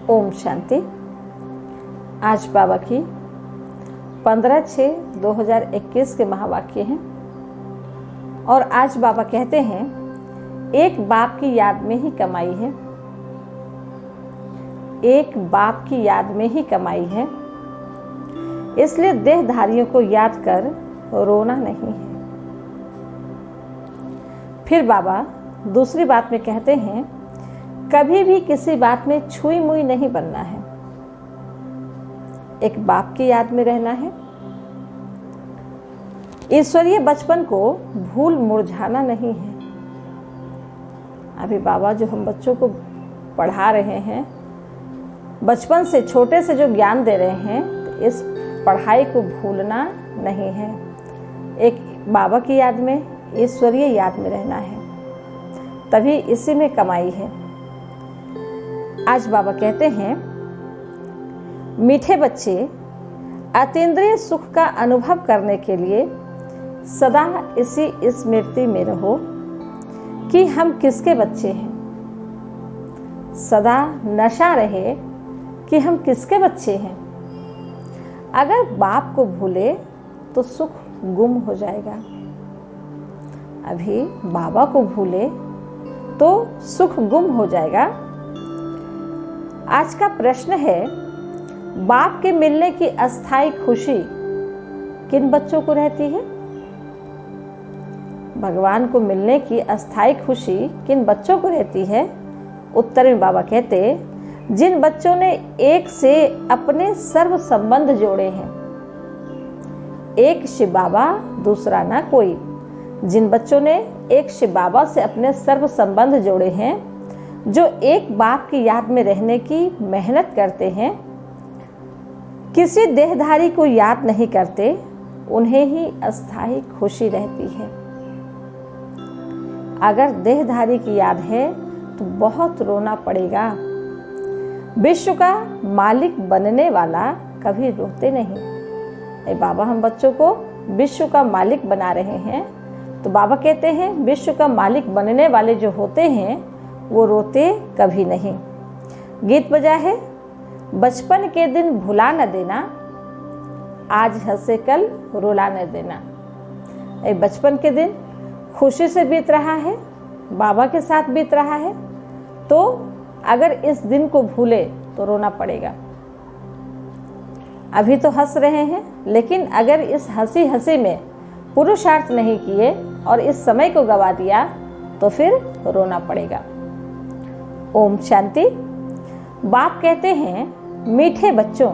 ओम शांति। आज बाबा की 15/6/2021 के महावाक्य हैं और आज बाबा कहते हैं एक बाप की याद में ही कमाई है, एक बाप की याद में ही कमाई है, इसलिए देहधारियों को याद कर रोना नहीं है। फिर बाबा दूसरी बात में कहते हैं कभी भी किसी बात में छुई मुई नहीं बनना है, एक बाप की याद में रहना है। ईश्वरीय बचपन को भूल मुरझाना नहीं है। अभी बाबा जो हम बच्चों को पढ़ा रहे हैं, बचपन से छोटे से जो ज्ञान दे रहे हैं, तो इस पढ़ाई को भूलना नहीं है। एक बाबा की याद में, ईश्वरीय याद में रहना है, तभी इसी में कमाई है। आज बाबा कहते हैं मीठे बच्चे अतीन्द्रिय सुख का अनुभव करने के लिए सदा इसी स्मृति में रहो कि हम किसके बच्चे हैं। सदा नशा रहे कि हम किसके बच्चे हैं। अगर बाप को भूले तो सुख गुम हो जाएगा। अभी बाबा को भूले तो सुख गुम हो जाएगा। आज का प्रश्न है, बाप के मिलने की अस्थायी खुशी किन बच्चों को रहती है? भगवान को मिलने की अस्थायी खुशी किन बच्चों को रहती है? उत्तर में बाबा कहते, जिन बच्चों ने एक से अपने सर्व संबंध जोड़े हैं। एक शिव बाबा, दूसरा ना कोई। जिन बच्चों ने एक शिव बाबा से अपने सर्व संबंध जोड़े हैं, जो एक बाप की याद में रहने की मेहनत करते हैं, किसी देहधारी को याद नहीं करते, उन्हें ही अस्थायी खुशी रहती है। अगर देहधारी की याद है तो बहुत रोना पड़ेगा। विश्व का मालिक बनने वाला कभी रोते नहीं। बाबा हम बच्चों को विश्व का मालिक बना रहे हैं, तो बाबा कहते हैं विश्व का मालिक बनने वाले जो होते हैं वो रोते कभी नहीं। गीत बजा है, बचपन के दिन भुला न देना, आज हंसे कल रुला न देना। बचपन के दिन खुशी से बीत रहा है, बाबा के साथ बीत रहा है, तो अगर इस दिन को भूले तो रोना पड़ेगा। अभी तो हंस रहे हैं, लेकिन अगर इस हंसी में पुरुषार्थ नहीं किए और इस समय को गवा दिया तो फिर रोना पड़ेगा। ओम शांति। बाप कहते हैं मीठे बच्चों,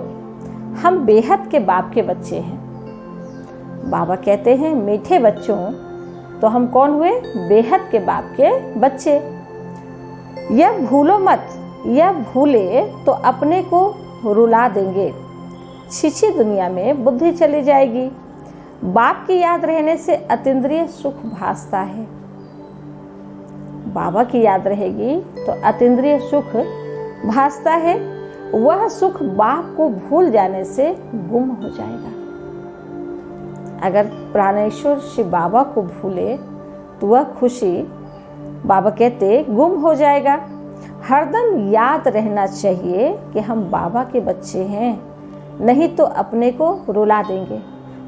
हम बेहद के बाप के बच्चे हैं। बाबा कहते हैं मीठे बच्चों, तो हम कौन हुए? बेहद के बाप के बच्चे। यह भूलो मत, यह भूले तो अपने को रुला देंगे। छिछी दुनिया में बुद्धि चली जाएगी। बाप की याद रहने से अतीन्द्रिय सुख भासता है। बाबा की याद रहेगी तो अतीन्द्रिय सुख भासता है। वह सुख बाप को भूल जाने से गुम हो जाएगा। अगर प्राणेश्वर शिव बाबा को भूले तो वह खुशी, बाबा कहते, गुम हो जाएगा। हरदम याद रहना चाहिए कि हम बाबा के बच्चे हैं, नहीं तो अपने को रुला देंगे,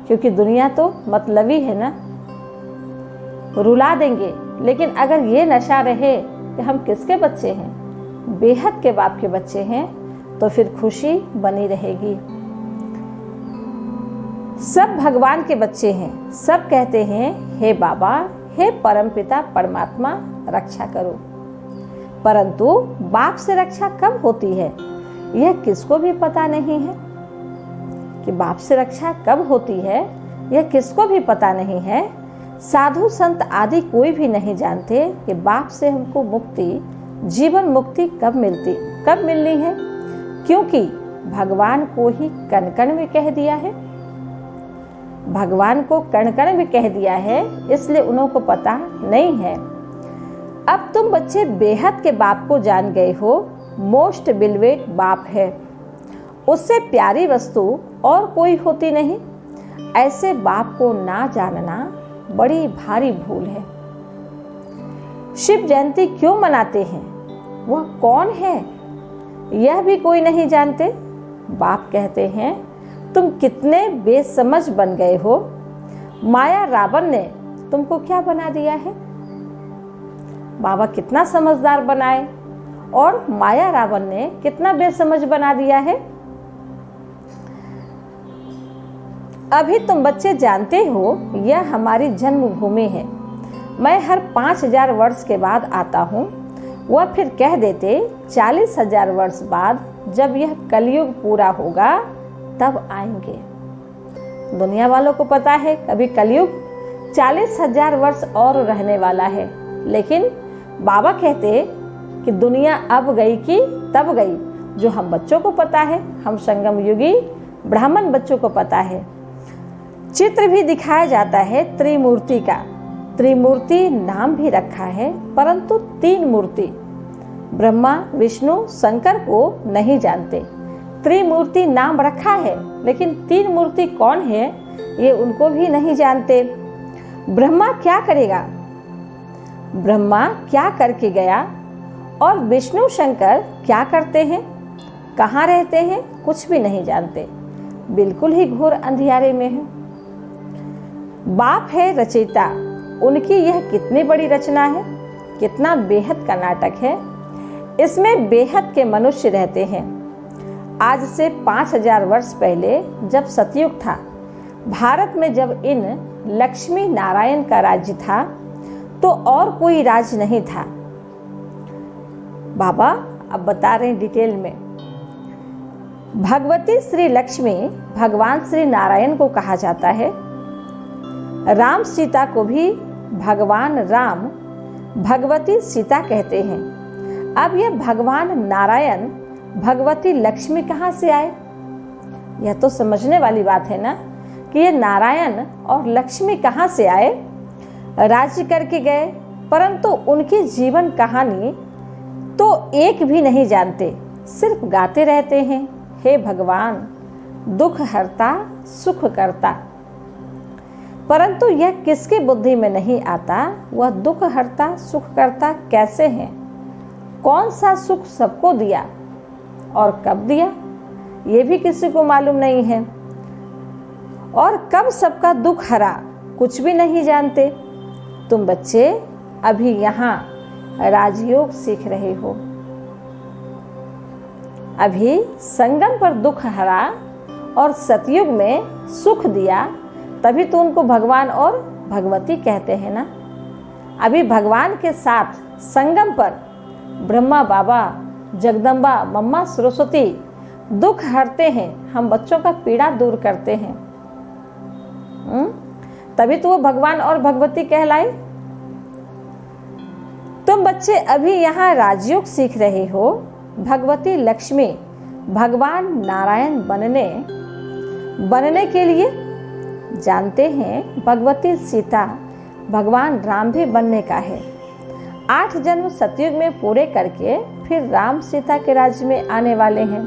क्योंकि दुनिया तो मतलबी है ना, रुला देंगे। लेकिन अगर ये नशा रहे कि हम किसके बच्चे हैं, बेहद के बाप के बच्चे हैं, तो फिर खुशी बनी रहेगी। सब भगवान के बच्चे हैं। सब कहते हैं हे बाबा, हे परमपिता परमात्मा, रक्षा करो। परंतु बाप से रक्षा कब होती है, यह किसको भी पता नहीं है। कि बाप से रक्षा कब होती है, यह किसको भी पता नहीं है। साधु संत आदि कोई भी नहीं जानते कि बाप से हमको मुक्ति, जीवन मुक्ति कब मिलनी है, क्योंकि भगवान को ही कण कण में कह दिया है। भगवान को कण कण में कह दिया है, इसलिए उन्हों को पता नहीं है। अब तुम बच्चे बेहद के बाप को जान गए हो। मोस्ट बिलवेट बाप है, उससे प्यारी वस्तु और कोई होती नहीं। ऐसे बाप को ना जानना बड़ी भारी भूल है। शिव जयंती क्यों मनाते हैं? वह कौन है? यह भी कोई नहीं जानते। बाप कहते हैं तुम कितने बेसमझ बन गए हो। माया रावण ने तुमको क्या बना दिया है। बाबा कितना समझदार बनाए और माया रावण ने कितना बेसमझ बना दिया है। अभी तुम बच्चे जानते हो यह हमारी जन्मभूमि है। मैं हर 5000 वर्ष के बाद आता हूँ। वह फिर कह देते 40,000 वर्ष बाद जब यह कलयुग पूरा होगा तब आएंगे। दुनिया वालों को पता है कभी कलयुग 40,000 वर्ष और रहने वाला है, लेकिन बाबा कहते कि दुनिया अब गई कि तब गई। जो हम बच्चों को पता है, हम संगम युगी ब्राह्मण बच्चों को पता है। चित्र भी दिखाया जाता है त्रिमूर्ति का। त्रिमूर्ति नाम भी रखा है, परंतु 3 मूर्ति ब्रह्मा विष्णु शंकर को नहीं जानते। त्रिमूर्ति नाम रखा है, लेकिन 3 मूर्ति कौन है ये उनको भी नहीं जानते। ब्रह्मा क्या करेगा, ब्रह्मा क्या करके गया और विष्णु शंकर क्या करते हैं, कहाँ रहते हैं, कुछ भी नहीं जानते। बिल्कुल ही घोर अंधियारे में है। बाप है रचयिता, उनकी यह कितनी बड़ी रचना है, कितना बेहद का नाटक है। इसमें बेहद के मनुष्य रहते हैं। आज से 5000 वर्ष पहले जब सतयुग था, भारत में जब इन लक्ष्मी नारायण का राज्य था तो और कोई राज नहीं था। बाबा अब बता रहे हैं डिटेल में। भगवती श्री लक्ष्मी भगवान श्री नारायण को कहा जाता है। राम सीता को भी भगवान राम भगवती सीता कहते हैं। अब यह भगवान नारायण भगवती लक्ष्मी कहाँ से आए? यह तो समझने वाली बात है ना कि ये नारायण और लक्ष्मी कहाँ से आए। राज्य करके गए, परंतु उनकी जीवन कहानी तो एक भी नहीं जानते, सिर्फ गाते रहते हैं, हे भगवान दुख हरता सुख करता। परंतु यह किसकी बुद्धि में नहीं आता, वह दुख हरता सुख करता कैसे हैं? कौन सा सुख सबको दिया और कब दिया, ये भी किसी को मालूम नहीं है। और कब सबका दुख हरा, कुछ भी नहीं जानते। तुम बच्चे अभी यहाँ राजयोग सीख रहे हो। अभी संगम पर दुख हरा और सतयुग में सुख दिया, तभी तो उनको भगवान और भगवती कहते हैं ना। अभी भगवान के साथ संगम पर ब्रह्मा बाबा जगदम्बा मम्मा सरस्वती दुख हरते हैं, हम बच्चों का पीड़ा दूर करते हैं। तभी तो वो भगवान और भगवती कहलाए। तुम बच्चे अभी यहाँ राजयोग सीख रहे हो। भगवती लक्ष्मी भगवान नारायण बनने के लिए जानते हैं। भगवती सीता भगवान राम भी बनने का है। 8 जन्म सतयुग में पूरे करके फिर राम सीता के राज्य में आने वाले हैं।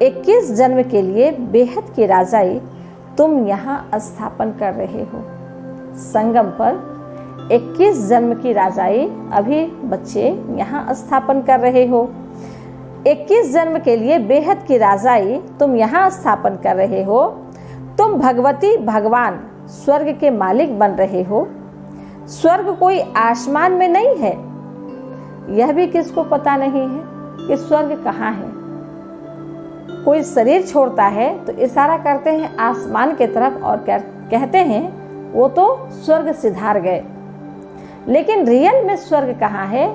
21 जन्म के लिए बेहद की राजाई तुम यहाँ स्थापन कर रहे हो। संगम पर 21 जन्म की राजाई अभी बच्चे यहाँ स्थापन कर रहे हो। 21 जन्म के लिए बेहद की राजाई तुम यहाँ स्थापन कर रहे हो। तुम भगवती भगवान स्वर्ग के मालिक बन रहे हो। स्वर्ग कोई आसमान में नहीं है, यह भी किसको पता नहीं है कि स्वर्ग कहाँ है। कोई शरीर छोड़ता है तो इशारा करते हैं आसमान के तरफ और कहते हैं वो तो स्वर्ग सिधार गए, लेकिन रियल में स्वर्ग कहाँ है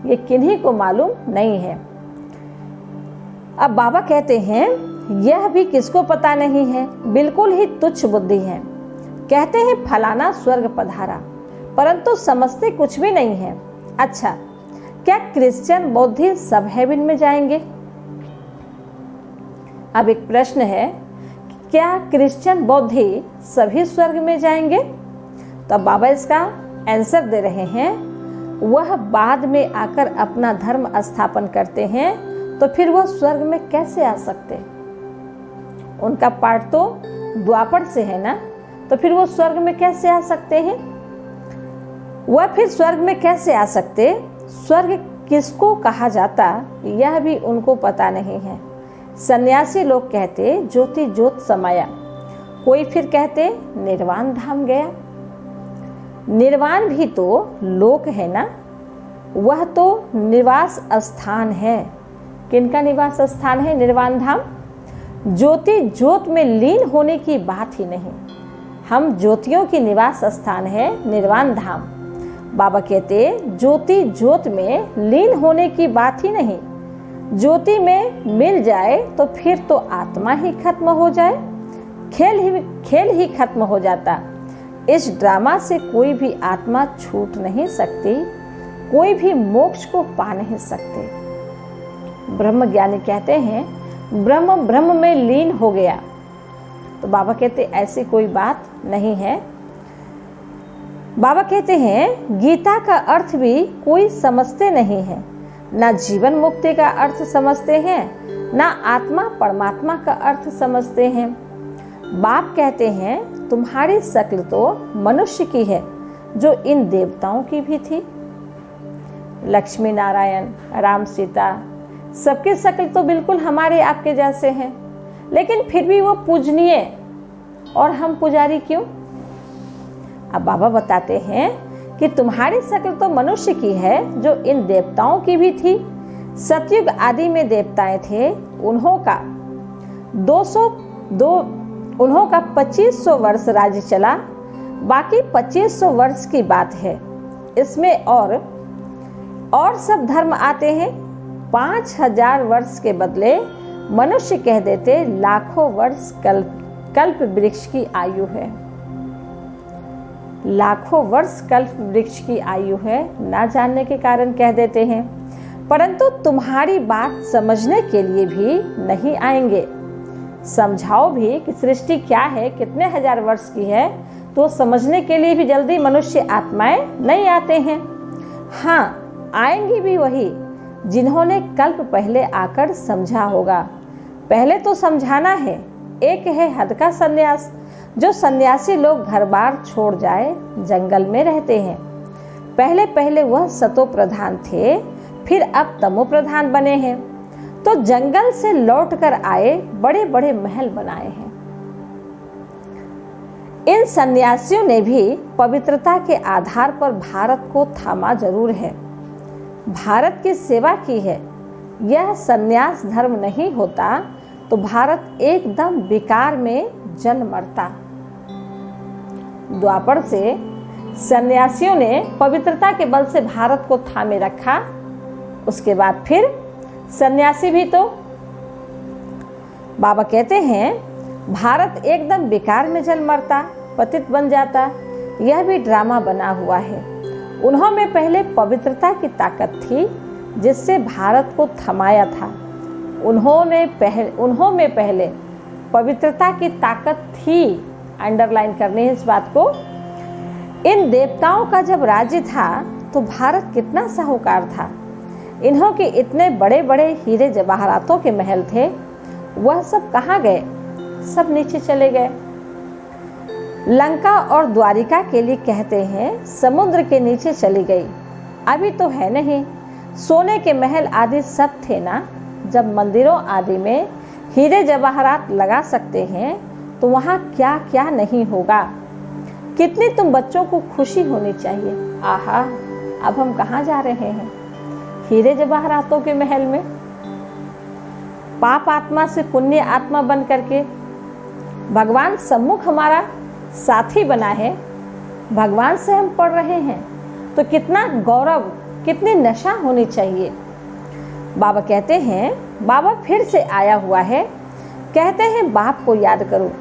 ये किन्हीं को मालूम नहीं है। अब बाबा कहते हैं यह भी किसको पता नहीं है, बिल्कुल ही तुच्छ बुद्धि है। कहते हैं फलाना स्वर्ग पधारा, परंतु समझते कुछ भी नहीं है। अच्छा, क्या क्रिश्चियन बौद्ध सब हेवन में जाएंगे? अब एक प्रश्न है, क्या क्रिश्चियन बौद्ध सभी स्वर्ग में जाएंगे? तो अब बाबा इसका आंसर दे रहे हैं, वह बाद में आकर अपना धर्म स्थापन करते हैं तो फिर वह स्वर्ग में कैसे आ सकते? उनका पाठ तो द्वापर से है ना, तो फिर वो स्वर्ग में कैसे आ सकते हैं? वह फिर स्वर्ग में कैसे आ सकते? स्वर्ग किसको कहा जाता यह भी उनको पता नहीं है। सन्यासी लोग कहते ज्योति ज्योत समाया, कोई फिर कहते निर्वाण धाम गया। निर्वाण भी तो लोक है ना, वह तो निवास स्थान है। किनका निवास स्थान है निर्वाण धाम? ज्योति ज्योत में लीन होने की बात ही नहीं, हम ज्योतियों की निवास स्थान है निर्वाण धाम। बाबा कहते ज्योति ज्योत में लीन होने की बात ही नहीं, ज्योति में मिल जाए तो फिर तो आत्मा ही खत्म हो जाए, खेल ही खत्म हो जाता। इस ड्रामा से कोई भी आत्मा छूट नहीं सकती, कोई भी मोक्ष को पा नहीं सकते। ब्रह्म ज्ञानी कहते हैं ब्रह्म ब्रह्म में लीन हो गया, तो बाबा कहते ऐसी कोई बात नहीं है। बाबा कहते हैं गीता का अर्थ भी कोई समझते नहीं है, ना जीवन मुक्ति का अर्थ समझते हैं, ना आत्मा परमात्मा का अर्थ समझते हैं। बाप कहते हैं तुम्हारी शक्ल तो मनुष्य की है, जो इन देवताओं की भी थी। लक्ष्मी नारायण, राम सीता, सबकी शक्ल तो बिल्कुल हमारे आपके जैसे हैं, लेकिन फिर भी वो पूजनीय और हम पुजारी क्यों? अब बाबा बताते हैं कि तुम्हारी शक्ल तो मनुष्य की है, जो इन देवताओं की भी थी। सतयुग आदि में देवताएं थे, उन्हों का 2500 वर्ष राज्य चला, बाकी 2500 वर्ष की बात है। इसमें और सब धर्म आते हैं। 5000 वर्ष के बदले मनुष्य कह देते लाखों वर्ष कल्प वृक्ष की आयु है। लाखों वर्ष कल्प वृक्ष की आयु है, ना जानने के कारण कह देते हैं। परंतु तुम्हारी बात समझने के लिए भी नहीं आएंगे। समझाओ भी कि सृष्टि क्या है, कितने हजार वर्ष की है, तो समझने के लिए भी जल्दी मनुष्य आत्माएं नहीं आते हैं। हाँ, आएंगी भी वही जिन्होंने कल्प पहले आकर समझा होगा। पहले तो समझाना है। एक है हद का सन्यास, जो सन्यासी लोग घर बार छोड़ जाए जंगल में रहते हैं। पहले पहले वह सतो प्रधान थे, फिर अब तमो प्रधान बने हैं, तो जंगल से लौटकर आए, बड़े बड़े महल बनाए हैं। इन सन्यासियों ने भी पवित्रता के आधार पर भारत को थामा जरूर है, भारत की सेवा की है। यह सन्यास धर्म नहीं होता तो भारत एकदम विकार में जन्म मरता। द्वापर से सन्यासियों ने पवित्रता के बल से भारत को थामे रखा, उसके बाद फिर सन्यासी भी तो। बाबा कहते हैं भारत एकदम बेकार में जल मरता, पतित बन जाता। यह भी ड्रामा बना हुआ है। उन्हों में पहले पवित्रता की ताकत थी, जिससे भारत को थमाया था। उन्हों में पहले पवित्रता की ताकत थी। अंडरलाइन करनी है इस बात को। इन देवताओं का जब राज्य था तो भारत कितना साहूकार था। इन्हों के इतने बड़े बड़े हीरे जवाहरातों के महल थे, वह सब कहाँ गए? सब नीचे चले गए। लंका और द्वारिका के लिए कहते हैं समुद्र के नीचे चली गई। अभी तो है नहीं। सोने के महल आदि सब थे ना। जब मंदिरों आदि में हीरे जवाहरात लगा सकते हैं तो वहाँ क्या क्या नहीं होगा। कितनी तुम बच्चों को खुशी होनी चाहिए। आहा, अब हम कहाँ जा रहे हैं? हीरे जवाहरातों के महल में। पाप आत्मा से पुण्य आत्मा बन करके भगवान सम्मुख हमारा साथी बना है, भगवान से हम पढ़ रहे हैं, तो कितना गौरव, कितनी नशा होनी चाहिए। बाबा कहते हैं, बाबा फिर से आया हुआ है, कहते हैं बाप को याद करो।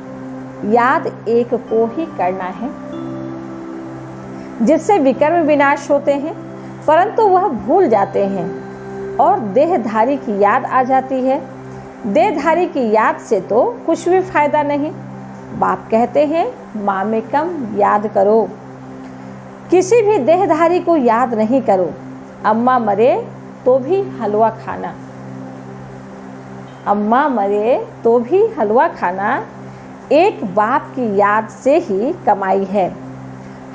याद एक को ही करना है, जिससे विकर्म विनाश होते हैं, परंतु वह भूल जाते हैं और देहधारी की याद आ जाती है। देहधारी की याद से तो कुछ भी फायदा नहीं। बाप कहते हैं मामेकम याद करो। किसी भी देहधारी को याद नहीं करो। अम्मा मरे तो भी हलवा खाना, अम्मा मरे तो भी हलवा खाना एक बाप की याद से ही कमाई है।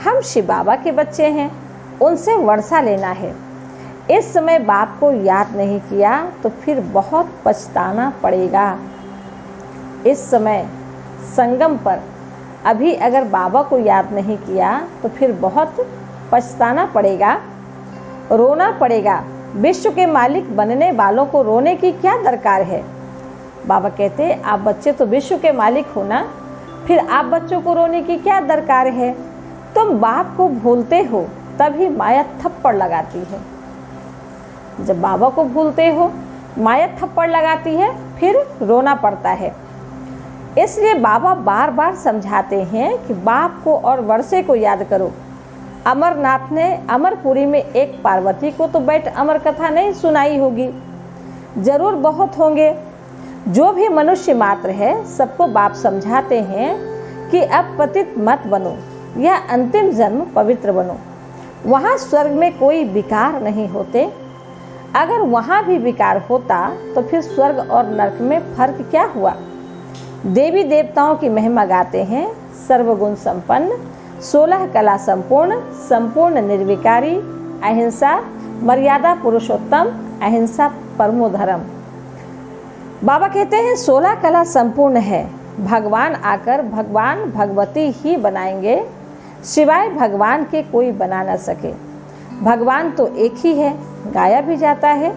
हम शिव बाबा के बच्चे हैं, उनसे वर्षा लेना है। इस समय बाप को याद नहीं किया तो फिर बहुत पछताना पड़ेगा। इस समय संगम पर अभी अगर बाबा को याद नहीं किया तो फिर बहुत पछताना पड़ेगा, रोना पड़ेगा। विश्व के मालिक बनने वालों को रोने की क्या दरकार है। बाबा कहते आप बच्चे तो विश्व के मालिक हो ना, फिर आप बच्चों को रोने की क्या दरकार है। तुम बाप को भूलते हो तभी माया थप्पड़ लगाती है। जब बाबा को भूलते हो माया थप्पड़ लगाती है, फिर रोना पड़ता है। इसलिए बाबा बार बार समझाते हैं कि बाप को और वर्षे को याद करो। अमरनाथ ने अमरपुरी में एक पार्वती को तो बैठ अमर कथा नहीं सुनाई होगी, जरूर बहुत होंगे। जो भी मनुष्य मात्र है सबको बाप समझाते हैं कि अब पतित मत बनो, यह अंतिम जन्म पवित्र बनो। वहाँ स्वर्ग में कोई विकार नहीं होते। अगर वहाँ भी विकार होता तो फिर स्वर्ग और नरक में फर्क क्या हुआ। देवी देवताओं की महिमा गाते हैं, सर्वगुण संपन्न, 16 कला संपूर्ण, संपूर्ण निर्विकारी, अहिंसा, मर्यादा पुरुषोत्तम, अहिंसा परमो धर्म। बाबा कहते हैं 16 कला संपूर्ण है। भगवान आकर भगवान भगवती ही बनाएंगे, सिवाय भगवान के कोई बना न सके। भगवान तो एक ही है, गाया भी जाता है।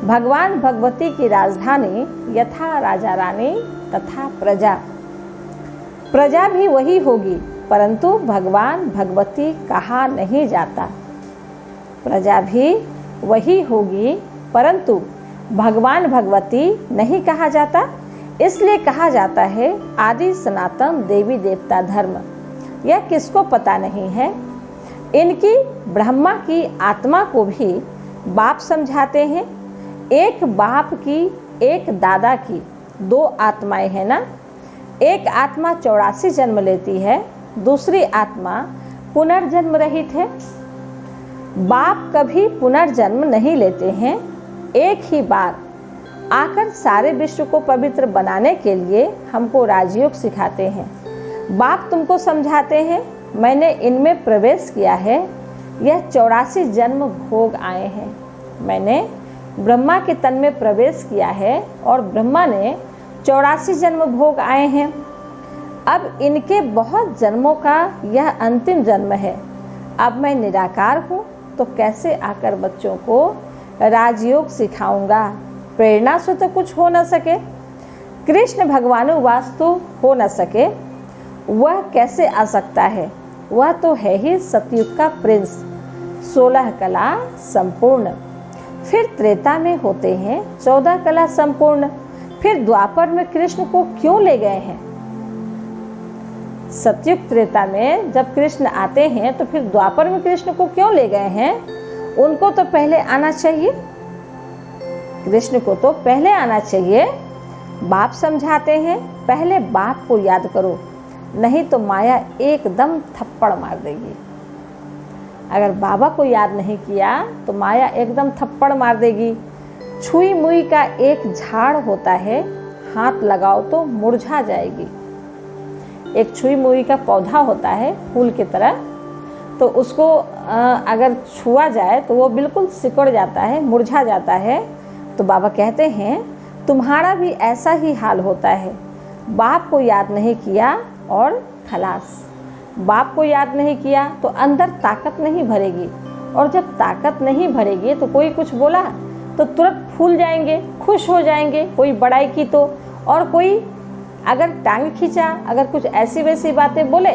भगवान भगवती की राजधानी, यथा राजा रानी तथा प्रजा। प्रजा भी वही होगी, परंतु भगवान भगवती कहा नहीं जाता। प्रजा भी वही होगी, परंतु भगवान भगवती नहीं कहा जाता। इसलिए कहा जाता है आदि सनातन देवी देवता धर्म। यह किसको पता नहीं है। इनकी ब्रह्मा की आत्मा को भी बाप समझाते हैं। एक बाप की, एक दादा की, 2 आत्माएं हैं ना। एक आत्मा 84 जन्म लेती है, दूसरी आत्मा पुनर्जन्म रहित है। बाप कभी पुनर्जन्म नहीं लेते हैं। एक ही बार आकर सारे विश्व को पवित्र बनाने के लिए हमको राजयोग सिखाते हैं। बाप तुमको समझाते हैं मैंने इनमें प्रवेश किया है, यह 84 जन्म भोग आए हैं। मैंने ब्रह्मा के तन में प्रवेश किया है और ब्रह्मा ने 84 जन्म भोग आए हैं। अब इनके बहुत जन्मों का यह अंतिम जन्म है। अब मैं निराकार हूँ तो कैसे आकर बच्चों को राजयोग सिखाऊंगा। प्रेरणा से तो कुछ हो न सके, कृष्ण भगवानु वास्तु हो न सके, वह कैसे आ सकता है। वह तो है ही सतयुग का प्रिंस, 16 कला संपूर्ण। फिर त्रेता में होते हैं 14 कला संपूर्ण। फिर द्वापर में कृष्ण को क्यों ले गए हैं। सतयुग त्रेता में जब कृष्ण आते हैं तो फिर द्वापर में कृष्ण को क्यों ले गए हैं। उनको तो पहले आना चाहिए, कृष्ण को तो पहले आना चाहिए। बाप समझाते हैं पहले बाप को याद करो, नहीं तो माया एकदम थप्पड़ मार देगी। अगर बाबा को याद नहीं किया तो माया एकदम थप्पड़ मार देगी। छुई मुई का एक झाड़ होता है, हाथ लगाओ तो मुरझा जाएगी। एक छुई मुई का पौधा होता है फूल की तरह, तो उसको अगर छुआ जाए तो वो बिल्कुल सिकुड़ जाता है, मुरझा जाता है। तो बाबा कहते हैं तुम्हारा भी ऐसा ही हाल होता है। बाप को याद नहीं किया और खलास। बाप को याद नहीं किया तो अंदर ताकत नहीं भरेगी, और जब ताकत नहीं भरेगी तो कोई कुछ बोला तो तुरंत फूल जाएंगे, खुश हो जाएंगे। कोई बड़ाई की तो, और कोई अगर टांग खींचा, अगर कुछ ऐसी वैसी बातें बोले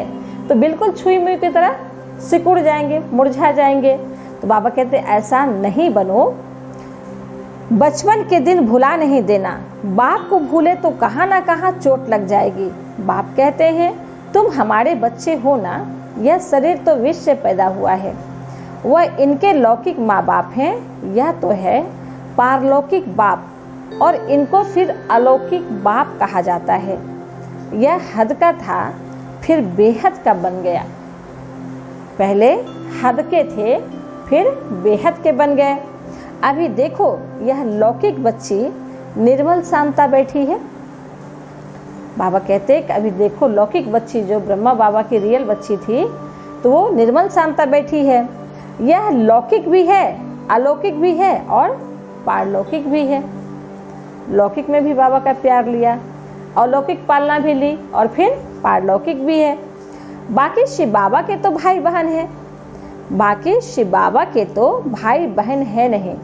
तो बिल्कुल छुई मुई की तरह सिकुड़ जाएंगे, मुरझा जाएंगे। तो बाबा कहते ऐसा नहीं बनो। बचपन के दिन भुला नहीं देना। बाप को भूले तो कहाँ ना कहाँ चोट लग जाएगी। बाप कहते हैं तुम हमारे बच्चे हो ना, यह शरीर तो विष से पैदा हुआ है, वह इनके लौकिक माँ बाप हैं। यह तो है पारलौकिक बाप, और इनको फिर अलौकिक बाप कहा जाता है। यह हद का था, फिर बेहद का बन गया। पहले हद के थे, फिर बेहद के बन गए। अभी देखो यह लौकिक बच्ची निर्मल शांता बैठी है। बाबा कहते कि अभी देखो लौकिक बच्ची जो ब्रह्मा बाबा की रियल बच्ची थी, तो वो निर्मल शांता बैठी है। यह लौकिक भी है अलौकिक भी है और पारलौकिक भी है। लौकिक में भी बाबा का प्यार लिया, अलौकिक पालना भी ली और फिर पारलौकिक भी है। बाकी शिव बाबा के तो भाई बहन है, बाकी शिव बाबा के तो भाई बहन है नहीं,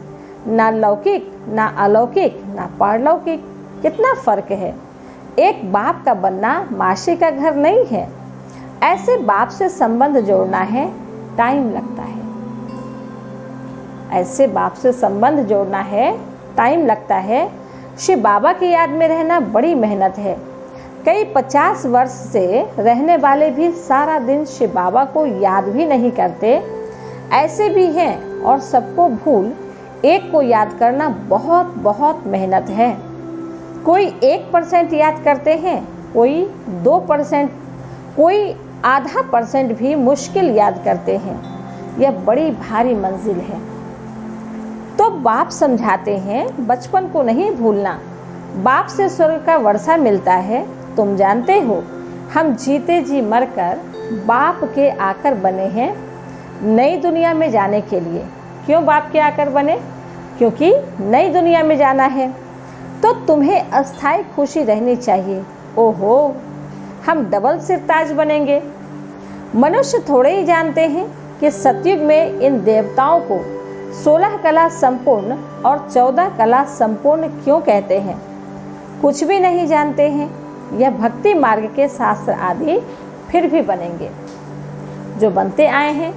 ना लौकिक ना अलौकिक ना पारलौकिक। कितना फर्क है। एक बाप का बनना मासी का घर नहीं है। ऐसे बाप से संबंध जोड़ना है, टाइम लगता है। ऐसे बाप से संबंध जोड़ना है, टाइम लगता है। शिव बाबा की याद में रहना बड़ी मेहनत है। कई 50 वर्ष से रहने वाले भी सारा दिन शिव बाबा को याद भी नहीं करते। ऐसे भी हैं और सबको भूल एक को याद करना बहुत बहुत मेहनत है। कोई 1% याद करते हैं, कोई 2%, कोई आधा % भी मुश्किल याद करते हैं। यह बड़ी भारी मंजिल है। तो बाप समझाते हैं बचपन को नहीं भूलना। बाप से स्वर्ग का वर्षा मिलता है। तुम जानते हो हम जीते जी मरकर बाप के आकर बने हैं नई दुनिया में जाने के लिए। क्यों बाप के आकर बने? क्योंकि नई दुनिया में जाना है। तो तुम्हें अस्थायी खुशी रहनी चाहिए। ओहो, हम डबल सिरताज बनेंगे। मनुष्य थोड़े ही जानते हैं कि सतयुग में इन देवताओं को 16 कला संपूर्ण और 14 कला संपूर्ण क्यों कहते हैं। कुछ भी नहीं जानते हैं। यह भक्ति मार्ग के शास्त्र आदि फिर भी बनेंगे। जो बनते आए हैं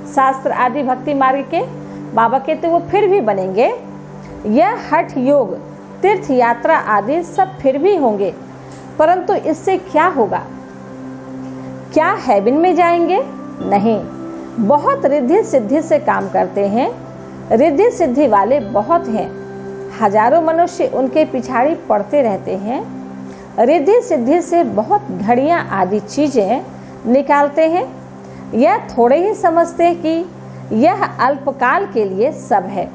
शास्त्र आदि भक्ति मार्ग के, बाबा कहते वो फिर भी बनेंगे। यह हठ योग, तीर्थ यात्रा आदि सब फिर भी होंगे। परंतु इससे क्या होगा? क्या हेवन में जाएंगे? नहीं। बहुत रिद्धि सिद्धि से काम करते हैं। रिद्धि सिद्धि वाले बहुत हैं। हजारों मनुष्य उनके पिछाड़ी पड़ते रहते हैं। रिद्धि सिद्धि से बहुत घड़ियां आदि चीजें निकालते हैं। यह थोड़े ही समझते हैं कि यह अल्पकाल के लिए सब है।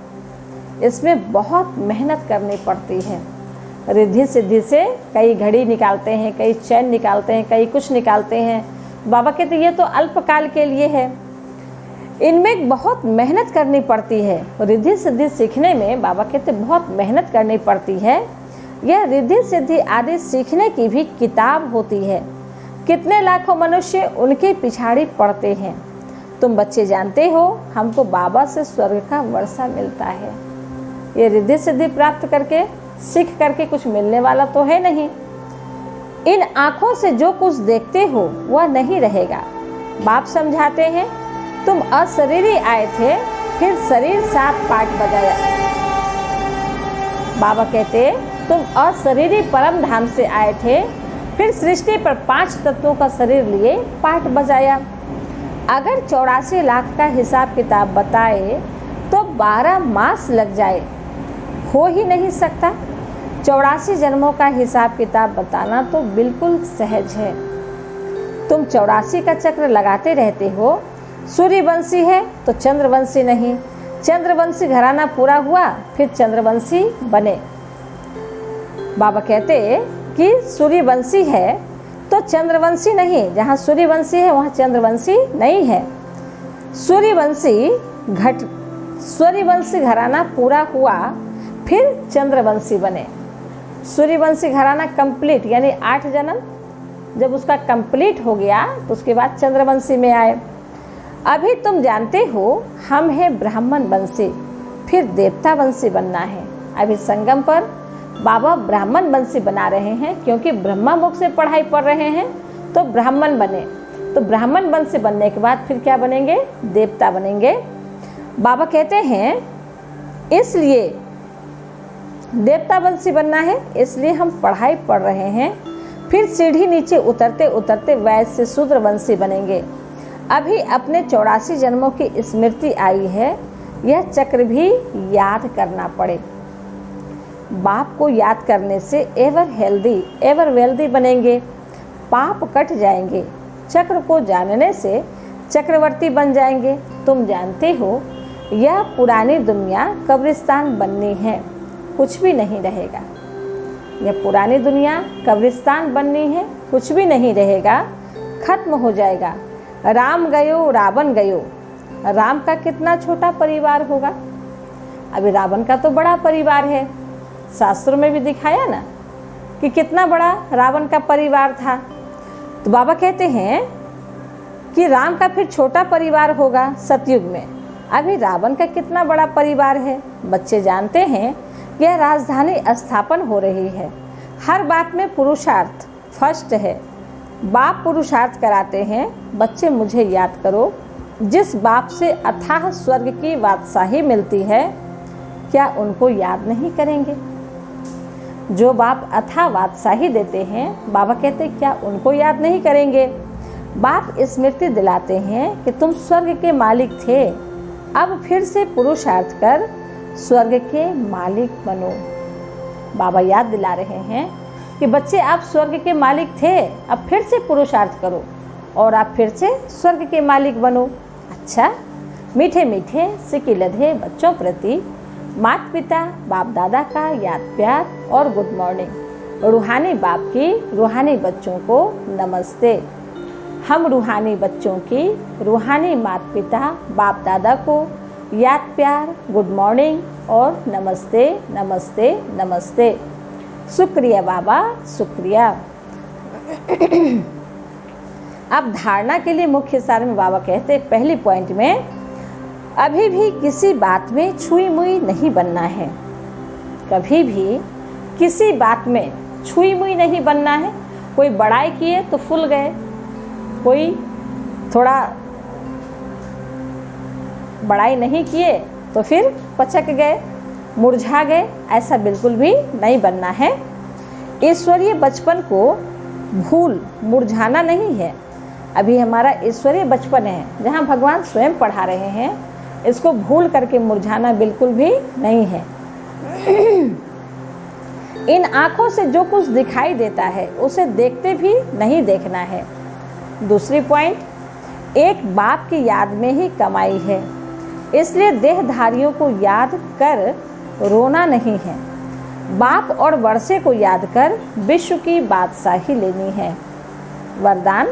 इसमें बहुत मेहनत करनी पड़ती है। रिद्धि सिद्धि से कई घड़ी निकालते हैं, कई चैन निकालते हैं, कई कुछ निकालते हैं। बाबा कहते ये तो अल्पकाल के लिए है। इनमें बहुत मेहनत करनी पड़ती है। रिद्धि सिद्धि सीखने में बाबा कहते बहुत मेहनत करनी पड़ती है। यह रिद्धि सिद्धि आदि सीखने की भी किताब होती है। कितने लाखों मनुष्य उनके पिछाड़ी पड़ते हैं। तुम बच्चे जानते हो हमको बाबा से स्वर्ग का वर्षा मिलता है। ये रिद्धि सिद्धि प्राप्त करके सीख करके कुछ मिलने वाला तो है नहीं। इन आँखों से जो कुछ देखते हो वह नहीं रहेगा। बाप समझाते हैं तुम अशरीरी आए थे, फिर शरीर 7 पाठ बजाया। बाबा कहते तुम अशरीरी परम धाम से आए थे, फिर सृष्टि पर 5 तत्वों का शरीर लिए पाठ बजाया। अगर 84 लाख का हिसाब किताब बताए तो 12 मास लग जाए। हो ही नहीं सकता। 84 जन्मों का हिसाब किताब बताना तो बिल्कुल सहज है। तुम 84 का चक्र लगाते रहते हो। सूर्यवंशी है तो चंद्रवंशी नहीं। चंद्रवंशी घराना पूरा हुआ फिर चंद्रवंशी बने। बाबा कहते कि सूर्यवंशी है तो चंद्रवंशी नहीं। जहाँ सूर्यवंशी है वहाँ चंद्रवंशी नहीं है। सूर्यवंशी घराना पूरा हुआ फिर चंद्रवंशी बने। सूर्यवंशी घराना कंप्लीट यानी 8 जन्म जब उसका कंप्लीट हो गया तो उसके बाद चंद्रवंशी में आए। अभी तुम जानते हो हम हैं ब्राह्मण वंशी, फिर देवता वंशी बनना है। अभी संगम पर बाबा ब्राह्मण वंशी बना रहे हैं क्योंकि ब्रह्मा मुख से पढ़ाई पढ़ रहे हैं तो ब्राह्मण बने। तो ब्राह्मण वंशी बनने के बाद फिर क्या बनेंगे? देवता बनेंगे। बाबा कहते हैं इसलिए देवता वंशी बनना है, इसलिए हम पढ़ाई पढ़ रहे हैं। फिर सीढ़ी नीचे उतरते उतरते वैश्य से शूद्र वंशी बनेंगे। अभी अपने 84 जन्मों की स्मृति आई है। यह चक्र भी याद करना पड़े। बाप को याद करने से एवर हेल्दी एवर वेल्दी बनेंगे। पाप कट जाएंगे। चक्र को जानने से चक्रवर्ती बन जाएंगे। तुम जानते हो यह पुरानी दुनिया कब्रिस्तान बननी है, कुछ भी नहीं रहेगा। यह पुरानी दुनिया कब्रिस्तान बननी है, कुछ भी नहीं रहेगा, खत्म हो जाएगा। राम गयो रावण गयो। राम का कितना छोटा परिवार होगा, अभी रावण का तो बड़ा परिवार है, शास्त्रों में भी दिखाया ना कि कितना बड़ा रावण का परिवार था। तो बाबा कहते हैं कि राम का फिर छोटा परिवार होगा सतयुग में, अभी रावण का कितना बड़ा परिवार है। बच्चे जानते हैं कि यह राजधानी स्थापन हो रही है, हर बात में पुरुषार्थ फर्स्ट है। बाप पुरुषार्थ कराते हैं, बच्चे मुझे याद करो, जिस बाप से अथाह स्वर्ग की बादशाही मिलती है, क्या उनको याद नहीं करेंगे? जो बाप अथाह बादशाही देते हैं, बाबा कहते क्या उनको याद नहीं करेंगे? बाप स्मृति दिलाते हैं कि तुम स्वर्ग के मालिक थे, अब फिर से पुरुषार्थ कर स्वर्ग के मालिक बनो। बाबा याद दिला रहे हैं कि बच्चे आप स्वर्ग के मालिक थे, अब फिर से पुरुषार्थ करो और आप फिर से स्वर्ग के मालिक बनो। अच्छा, मीठे मीठे सिकिलधे बच्चों प्रति माता पिता बाप दादा का याद प्यार और गुड मॉर्निंग। रूहानी बाप की रूहानी बच्चों को नमस्ते। हम रूहानी बच्चों की रूहानी माता पिता बाप दादा को याद प्यार गुड मॉर्निंग और नमस्ते नमस्ते नमस्ते। शुक्रिया बाबा, शुक्रिया। अब धारणा के लिए मुख्य सार में बाबा कहते हैं, पहली पॉइंट में अभी भी किसी बात में छुई मुई नहीं बनना है। कभी भी किसी बात में छुई मुई नहीं बनना है। कोई बड़ाई किए तो फूल गए, कोई थोड़ा बड़ाई नहीं किए तो फिर पचक गए, मुरझा गए, ऐसा बिल्कुल भी नहीं बनना है। ईश्वरीय बचपन को भूल मुरझाना नहीं है। अभी हमारा ईश्वरीय बचपन है जहाँ भगवान स्वयं पढ़ा रहे हैं, इसको भूल करके मुरझाना बिल्कुल भी नहीं है। इन आँखों से जो कुछ दिखाई देता है उसे देखते भी नहीं देखना है। दूसरी पॉइंट, एक बाप की याद में ही कमाई है, इसलिए देहधारियों को याद कर रोना नहीं है। बाप और वर्षे को याद कर विश्व की बादशाही लेनी है। वरदान,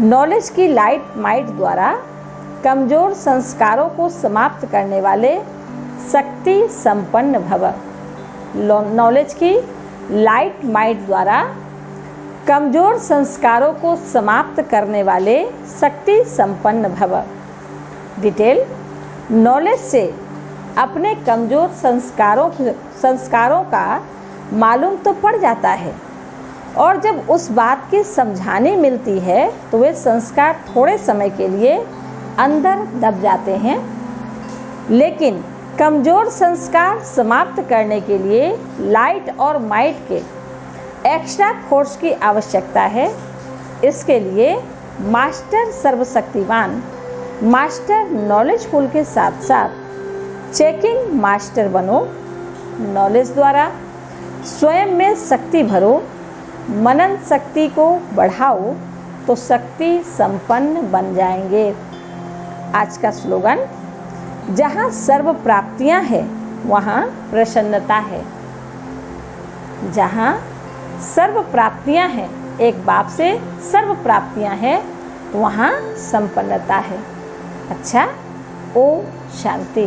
नॉलेज की लाइट माइट द्वारा कमजोर संस्कारों को समाप्त करने वाले शक्ति संपन्न भव। नॉलेज की लाइट माइट द्वारा कमजोर संस्कारों को समाप्त करने वाले शक्ति संपन्न भव। डिटेल, नॉलेज से अपने कमजोर संस्कारों का मालूम तो पड़ जाता है, और जब उस बात की समझानी मिलती है तो वे संस्कार थोड़े समय के लिए अंदर दब जाते हैं। लेकिन कमजोर संस्कार समाप्त करने के लिए लाइट और माइट के एक्स्ट्रा फोर्स की आवश्यकता है। इसके लिए मास्टर सर्वशक्तिवान, मास्टर नॉलेजफुल के साथ साथ चेकिंग मास्टर बनो। नॉलेज द्वारा स्वयं में शक्ति भरो, मनन शक्ति को बढ़ाओ तो शक्ति संपन्न बन जाएंगे। आज का स्लोगन, जहाँ सर्व प्राप्तियाँ हैं वहाँ प्रसन्नता है। जहाँ सर्व प्राप्तियाँ हैं, एक बाप से सर्व प्राप्तियाँ हैं, तो वहाँ संपन्नता है। अच्छा, ओम शांति।